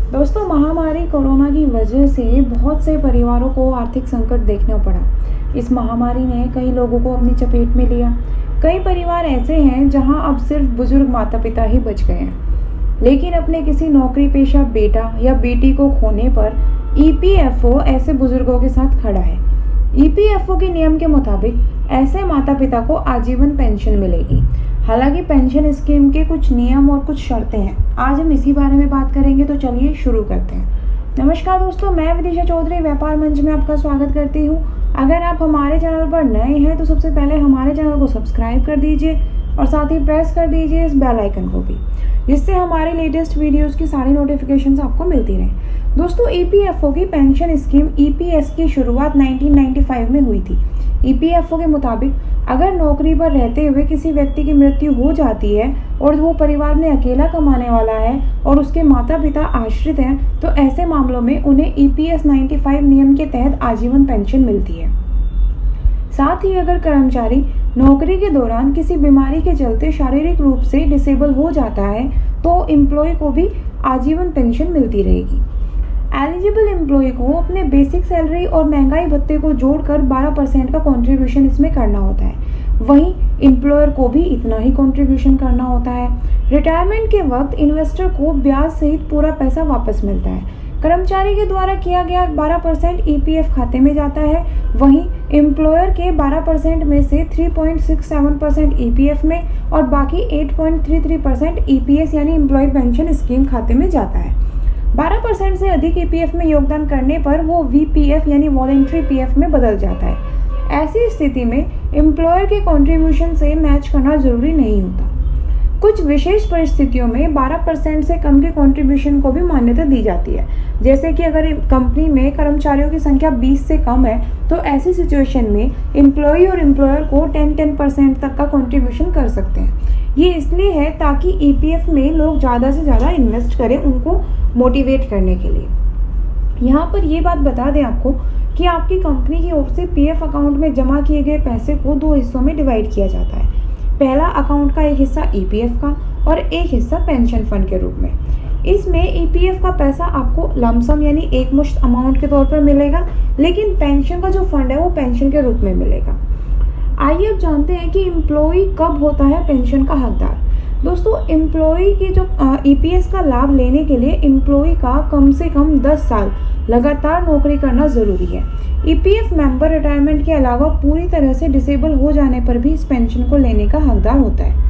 दोस्तों, महामारी कोरोना की वजह से बहुत से परिवारों को आर्थिक संकट देखना पड़ा। इस महामारी ने कई लोगों को अपनी चपेट में लिया। कई परिवार ऐसे हैं जहां अब सिर्फ बुजुर्ग माता पिता ही बच गए हैं, लेकिन अपने किसी नौकरी पेशा बेटा या बेटी को खोने पर ईपीएफओ ऐसे बुजुर्गों के साथ खड़ा है। ईपीएफओ के नियम के मुताबिक ऐसे माता पिता को आजीवन पेंशन मिलेगी। हालांकि पेंशन स्कीम के कुछ नियम और कुछ शर्तें हैं। आज हम इसी बारे में बात करेंगे, तो चलिए शुरू करते हैं। नमस्कार दोस्तों, मैं विदिशा चौधरी व्यापार मंच में आपका स्वागत करती हूँ। अगर आप हमारे चैनल पर नए हैं तो सबसे पहले हमारे चैनल को सब्सक्राइब कर दीजिए और साथ ही प्रेस कर दीजिए इस बेल आइकन को भी, जिससे हमारे लेटेस्ट वीडियोस की सारी नोटिफिकेशंस आपको मिलती रहें। दोस्तों, ईपीएफओ की पेंशन स्कीम ईपीएस की शुरुआत 1995 में हुई थी। ईपीएफओ के मुताबिक अगर नौकरी पर रहते हुए किसी व्यक्ति की मृत्यु हो जाती है और वो परिवार में अकेला कमाने वाला है और उसके माता पिता आश्रित हैं, तो ऐसे मामलों में उन्हें ईपीएस 95 नियम के तहत आजीवन पेंशन मिलती है। साथ ही अगर कर्मचारी नौकरी के दौरान किसी बीमारी के चलते शारीरिक रूप से डिसेबल हो जाता है तो एम्प्लॉय को भी आजीवन पेंशन मिलती रहेगी। एलिजिबल एम्प्लॉय को अपने बेसिक सैलरी और महंगाई भत्ते को जोड़कर 12% का कंट्रीब्यूशन इसमें करना होता है। वहीं एम्प्लॉयर को भी इतना ही कंट्रीब्यूशन करना होता है। रिटायरमेंट के वक्त इन्वेस्टर को ब्याज सहित पूरा पैसा वापस मिलता है। कर्मचारी के द्वारा किया गया 12% ईपीएफ खाते में जाता है। वहीं एम्प्लॉयर के 12% में से 3.67% ईपीएफ में और बाकी 8.33% ईपीएस यानी एम्प्लॉय पेंशन स्कीम खाते में जाता है। 12% से अधिक ईपीएफ में योगदान करने पर वो वीपीएफ यानी वॉलेंट्री पीएफ में बदल जाता है। ऐसी स्थिति में एम्प्लॉयर के कंट्रीब्यूशन से मैच करना जरूरी नहीं होता। कुछ विशेष परिस्थितियों में 12% से कम के कंट्रीब्यूशन को भी मान्यता दी जाती है। जैसे कि अगर कंपनी में कर्मचारियों की संख्या 20 से कम है तो ऐसी सिचुएशन में एम्प्लॉय और एम्प्लॉयर को 10% तक का कंट्रीब्यूशन कर सकते हैं। ये इसलिए है ताकि ईपीएफ में लोग ज़्यादा से ज़्यादा इन्वेस्ट करें, उनको मोटिवेट करने के लिए। यहाँ पर ये बात बता दें आपको कि आपकी कंपनी की ओर से पीएफ अकाउंट में जमा किए गए पैसे को 2 हिस्सों में डिवाइड किया जाता है। पहला अकाउंट का एक हिस्सा ईपीएफ का और एक हिस्सा पेंशन फंड के रूप में। इसमें ईपीएफ का पैसा आपको लमसम यानी एक मुश्त अमाउंट के तौर पर मिलेगा, लेकिन पेंशन का जो फंड है वो पेंशन के रूप में मिलेगा। आइए अब जानते हैं कि एम्प्लॉय कब होता है पेंशन का हकदार। दोस्तों, एम्प्लॉय की जो ईपीएस का लाभ लेने के लिए एम्प्लॉय का कम से कम 10 साल लगातार नौकरी करना ज़रूरी है। ईपीएफ मेंबर रिटायरमेंट के अलावा पूरी तरह से डिसेबल हो जाने पर भी इस पेंशन को लेने का हकदार होता है।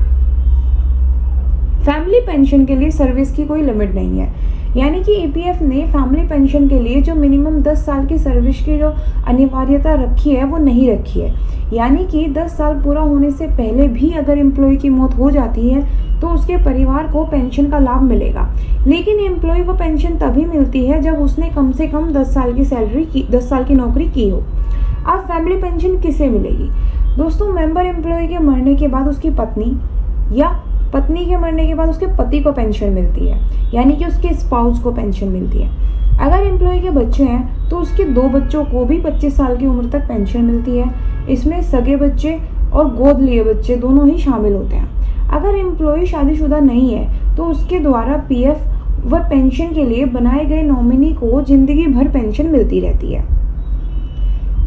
फैमिली पेंशन के लिए सर्विस की कोई लिमिट नहीं है, यानी कि ईपीएफ ने फैमिली पेंशन के लिए जो मिनिमम 10 साल की सर्विस की जो अनिवार्यता रखी है वो नहीं रखी है। यानी कि 10 साल पूरा होने से पहले भी अगर एम्प्लॉय की मौत हो जाती है तो उसके परिवार को पेंशन का लाभ मिलेगा, लेकिन एम्प्लॉय को पेंशन तभी मिलती है जब उसने कम से कम 10 साल की नौकरी की हो। अब फैमिली पेंशन किसे मिलेगी? दोस्तों, मेंबर एम्प्लॉय के मरने के बाद उसकी पत्नी या पत्नी के मरने के बाद उसके पति को पेंशन मिलती है, यानी कि उसके स्पाउस को पेंशन मिलती है। अगर एम्प्लॉय के बच्चे हैं तो उसके 2 बच्चों को भी 25 साल की उम्र तक पेंशन मिलती है। इसमें सगे बच्चे और गोद लिए बच्चे दोनों ही शामिल होते हैं। अगर एम्प्लॉय शादीशुदा नहीं है तो उसके द्वारा पीएफ व पेंशन के लिए बनाए गए नॉमिनी को जिंदगी भर पेंशन मिलती रहती है।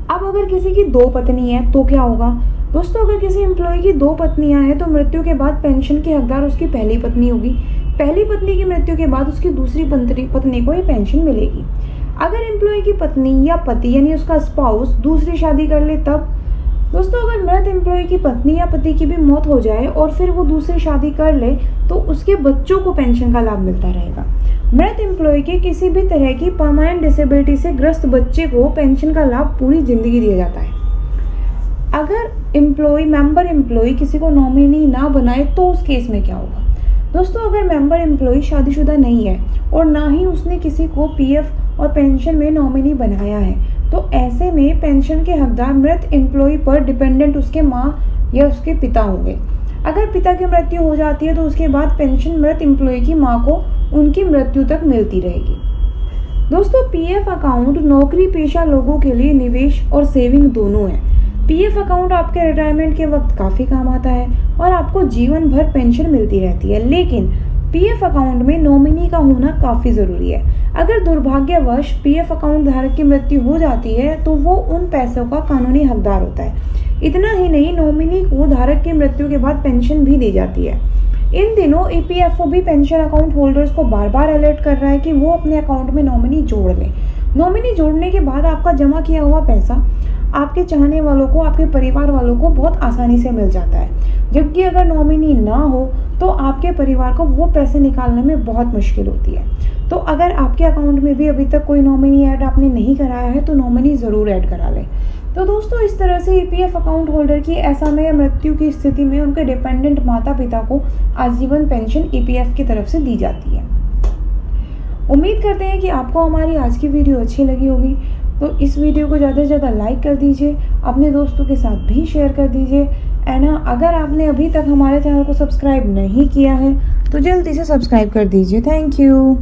अब अगर किसी की 2 पत्नी है तो क्या होगा? दोस्तों, अगर किसी एम्प्लॉय की 2 पत्नियां हैं तो मृत्यु के बाद पेंशन के हकदार उसकी पहली पत्नी होगी। पहली पत्नी की मृत्यु के बाद उसकी दूसरी पत्नी को ये पेंशन मिलेगी। अगर एम्प्लॉय की पत्नी या पति यानी उसका स्पाउस दूसरी शादी कर ले तब। दोस्तों, अगर मृत एम्प्लॉय की पत्नी या पति की भी मौत हो जाए और फिर वो दूसरी शादी कर ले तो उसके बच्चों को पेंशन का लाभ मिलता रहेगा। मृत एम्प्लॉय के किसी भी तरह की परमानेंट डिसेबिलिटी से ग्रस्त बच्चे को पेंशन का लाभ पूरी जिंदगी दिया जाता है। अगर मेंबर एम्प्लॉय किसी को नॉमिनी ना बनाए तो उस केस में क्या होगा? दोस्तों, अगर मेंबर एम्प्लॉय शादीशुदा नहीं है और ना ही उसने किसी को पीएफ और पेंशन में नॉमिनी बनाया है तो ऐसे में पेंशन के हकदार मृत एम्प्लॉय पर डिपेंडेंट उसके माँ या उसके पिता होंगे। अगर पिता की मृत्यु हो जाती है तो उसके बाद पेंशन मृत एम्प्लॉय की माँ को उनकी मृत्यु तक मिलती रहेगी। दोस्तों, पीएफ अकाउंट नौकरी पेशा लोगों के लिए निवेश और सेविंग दोनों है। पीएफ अकाउंट आपके रिटायरमेंट के वक्त काफ़ी काम आता है और आपको जीवन भर पेंशन मिलती रहती है, लेकिन पीएफ अकाउंट में नॉमिनी का होना काफ़ी ज़रूरी है। अगर दुर्भाग्यवश पीएफ अकाउंट धारक की मृत्यु हो जाती है तो वो उन पैसों का कानूनी हकदार होता है। इतना ही नहीं, नॉमिनी को धारक की मृत्यु के बाद पेंशन भी दी जाती है। इन दिनों ईपीएफओ भी पेंशन अकाउंट होल्डर्स को बार बार अलर्ट कर रहा है कि वो अपने अकाउंट में नॉमिनी जोड़ लें। नॉमिनी जोड़ने के बाद आपका जमा किया हुआ पैसा आपके चाहने वालों को, आपके परिवार वालों को बहुत आसानी से मिल जाता है, जबकि अगर नॉमिनी ना हो तो आपके परिवार को वो पैसे निकालने में बहुत मुश्किल होती है। तो अगर आपके अकाउंट में भी अभी तक कोई नॉमिनी ऐड आपने नहीं कराया है तो नॉमिनी ज़रूर ऐड करा लें। तो दोस्तों, इस तरह से ईपीएफ अकाउंट होल्डर की असमय या मृत्यु की स्थिति में उनके डिपेंडेंट माता पिता को आजीवन पेंशन ईपीएफ की तरफ से दी जाती है। उम्मीद करते हैं कि आपको हमारी आज की वीडियो अच्छी लगी होगी। तो इस वीडियो को ज़्यादा से ज़्यादा लाइक कर दीजिए, अपने दोस्तों के साथ भी शेयर कर दीजिए। एंड अगर आपने अभी तक हमारे चैनल को सब्सक्राइब नहीं किया है तो जल्दी से सब्सक्राइब कर दीजिए। Thank you.